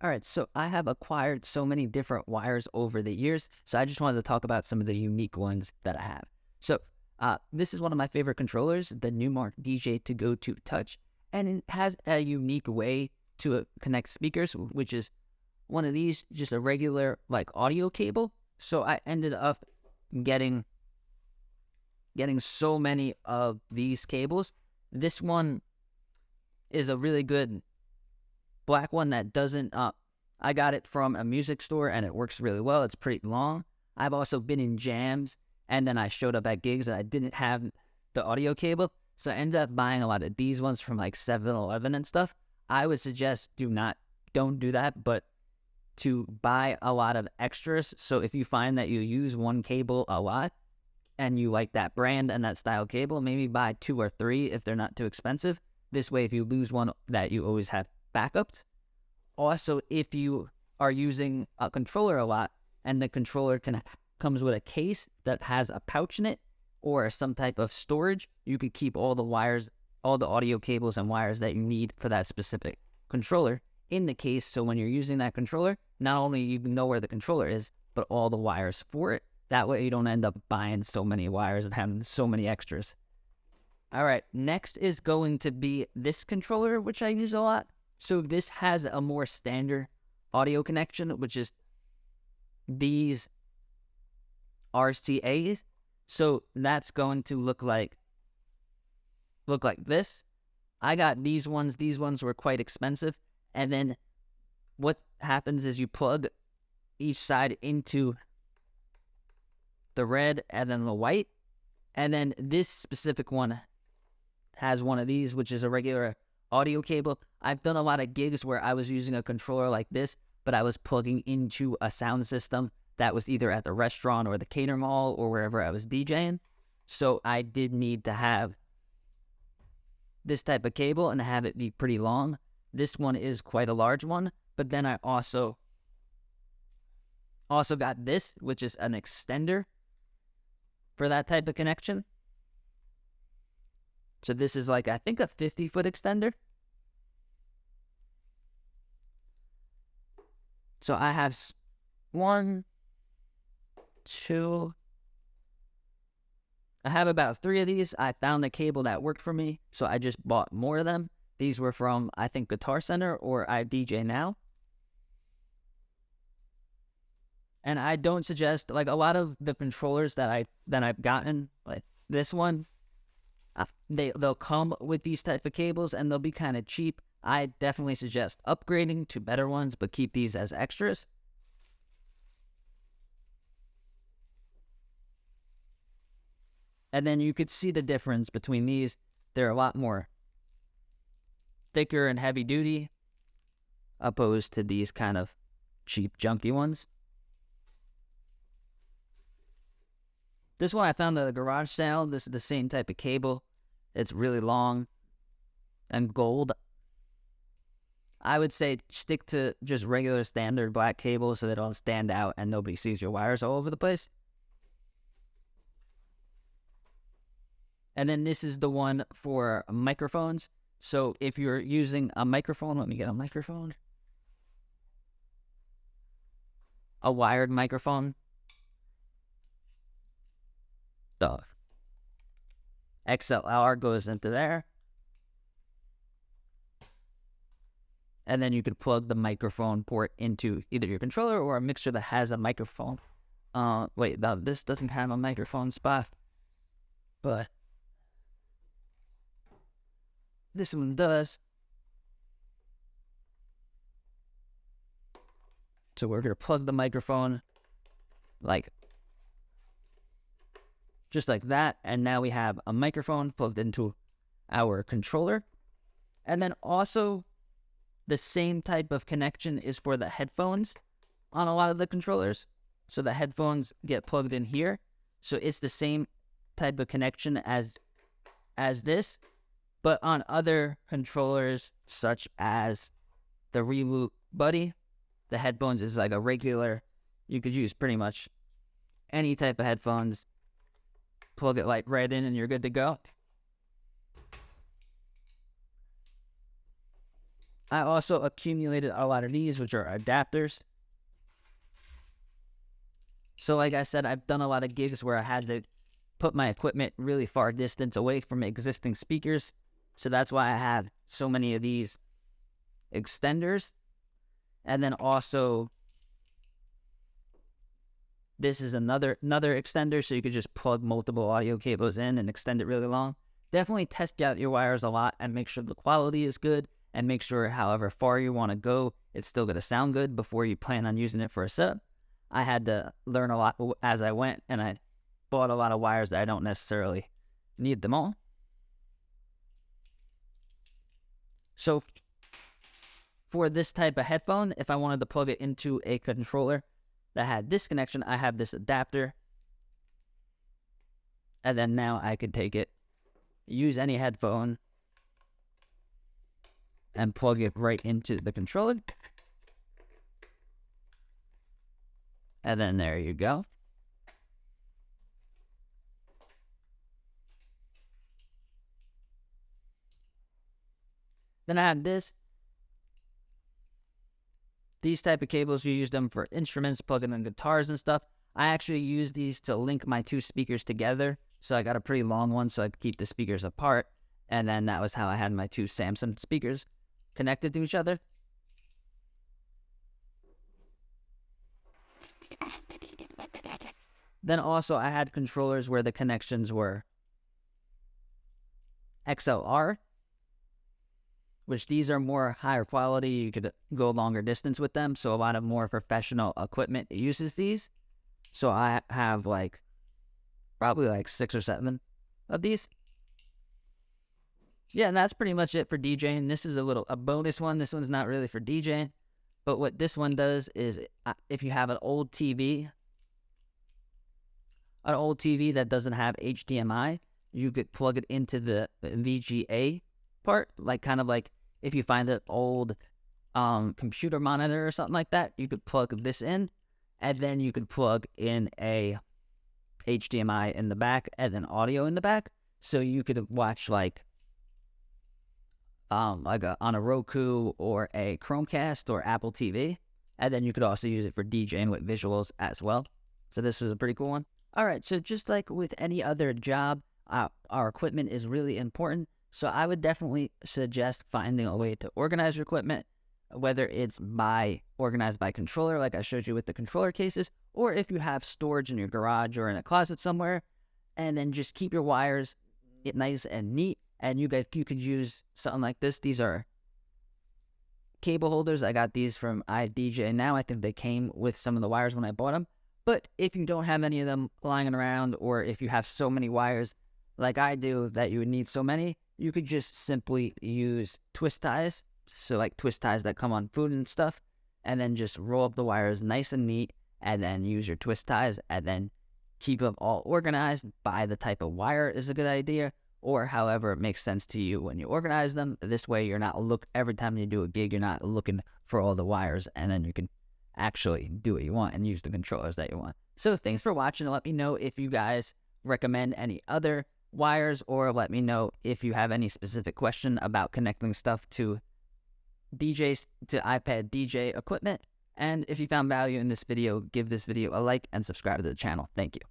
All right, so I have acquired so many different wires over the years, so I just wanted to talk about some of the unique ones that I have. So this is one of my favorite controllers, the Newmark DJ2Go2 Touch, and it has a unique way to connect speakers, which is one of these, just a regular like audio cable. So I ended up getting so many of these cables. This one is a really good black one that doesn't I got it from a music store and it works really well. It's pretty long. I've also been in jams and then I showed up at gigs and I didn't have the audio cable, so I ended up buying a lot of these ones from like 7-Eleven and stuff. I would suggest don't do that, but to buy a lot of extras. So if you find that you use one cable a lot and you like that brand and that style cable, maybe buy 2 or 3 if they're not too expensive. This way, if you lose one, that you always have backups. Also, if you are using a controller a lot and the controller comes with a case that has a pouch in it or some type of storage, you could keep all the wires, all the audio cables and wires that you need for that specific controller in the case. So when you're using that controller, not only you know where the controller is, but all the wires for it. That way you don't end up buying so many wires and having so many extras. All right, next is going to be this controller, which I use a lot. So this has a more standard audio connection, which is these RCAs. So that's going to look like this. I got these ones. These ones were quite expensive. And then what happens is you plug each side into the red and then the white. And then this specific one has one of these, which is a regular audio cable. I've done a lot of gigs where I was using a controller like this, but I was plugging into a sound system that was either at the restaurant or the catering hall or wherever I was DJing. So I did need to have this type of cable and have it be pretty long. This one is quite a large one, but then I also got this, which is an extender for that type of connection. So this is like, I think, a 50-foot extender. So I have 1, 2, I have about 3 of these. I found a cable that worked for me, so I just bought more of them. These were from, I think, Guitar Center or I DJ Now. And I don't suggest, like, a lot of the controllers that I've gotten, like this one, they'll come with these type of cables and they'll be kind of cheap. I definitely suggest upgrading to better ones, but keep these as extras. And then you could see the difference between these. They're a lot more thicker and heavy duty opposed to these kind of cheap junky ones. This one I found at a garage sale. This is the same type of cable. It's really long and gold. I would say stick to just regular standard black cables so they don't stand out and nobody sees your wires all over the place. And then this is the one for microphones. So if you're using a microphone, let me get a microphone. A wired microphone. The XLR goes into there. And then you could plug the microphone port into either your controller or a mixer that has a microphone. Wait, no, this doesn't have a microphone spot. But this one does. So we're going to plug the microphone just like that. And now we have a microphone plugged into our controller. And then also the same type of connection is for the headphones on a lot of the controllers. So the headphones get plugged in here. So it's the same type of connection as this. But on other controllers, such as the Reboot Buddy, the headphones is like a regular, you could use pretty much any type of headphones. Plug it like right in and you're good to go. I also accumulated a lot of these, which are adapters. So like I said, I've done a lot of gigs where I had to put my equipment really far distance away from existing speakers. So that's why I have so many of these extenders. And then also, this is another extender, so you could just plug multiple audio cables in and extend it really long. Definitely test out your wires a lot and make sure the quality is good, and make sure however far you want to go, it's still going to sound good before you plan on using it for a set. I had to learn a lot as I went, and I bought a lot of wires that I don't necessarily need them all. So for this type of headphone, if I wanted to plug it into a controller that had this connection, I have this adapter. And then now I could take it, use any headphone, and plug it right into the controller. And then there you go. Then I have this. These type of cables, you use them for instruments, plugging in guitars and stuff. I actually use these to link my two speakers together. So I got a pretty long one so I could keep the speakers apart. And then that was how I had my two Samsung speakers connected to each other. Then also I had controllers where the connections were XLR, which these are more higher quality. You could go longer distance with them. So a lot of more professional equipment uses these. So I have probably 6 or 7 of these. Yeah, and that's pretty much it for DJing. This is a bonus one. This one's not really for DJing. But what this one does is if you have an old TV that doesn't have HDMI, you could plug it into the VGA part, kind of like if you find an old computer monitor or something like that, you could plug this in, and then you could plug in a HDMI in the back and then audio in the back, so you could watch on a Roku or a Chromecast or Apple TV, and then you could also use it for DJing with visuals as well. So this was a pretty cool one. All right, so just like with any other job, our equipment is really important. So I would definitely suggest finding a way to organize your equipment, whether it's organized by controller, like I showed you with the controller cases, or if you have storage in your garage or in a closet somewhere, and then just keep your wires nice and neat. And you could use something like this. These are cable holders. I got these from iDJ Now. I think they came with some of the wires when I bought them. But if you don't have any of them lying around, or if you have so many wires like I do that you would need so many, you could just simply use twist ties. So twist ties that come on food and stuff, and then just roll up the wires nice and neat, and then use your twist ties, and then keep them all organized by the type of wire is a good idea, or however it makes sense to you when you organize them. This way you're not every time you do a gig, you're not looking for all the wires, and then you can actually do what you want and use the controllers that you want. So thanks for watching. Let me know if you guys recommend any other wires, or let me know if you have any specific question about connecting stuff to iPad DJ equipment. And if you found value in this video, give this video a like and subscribe to the channel. Thank you.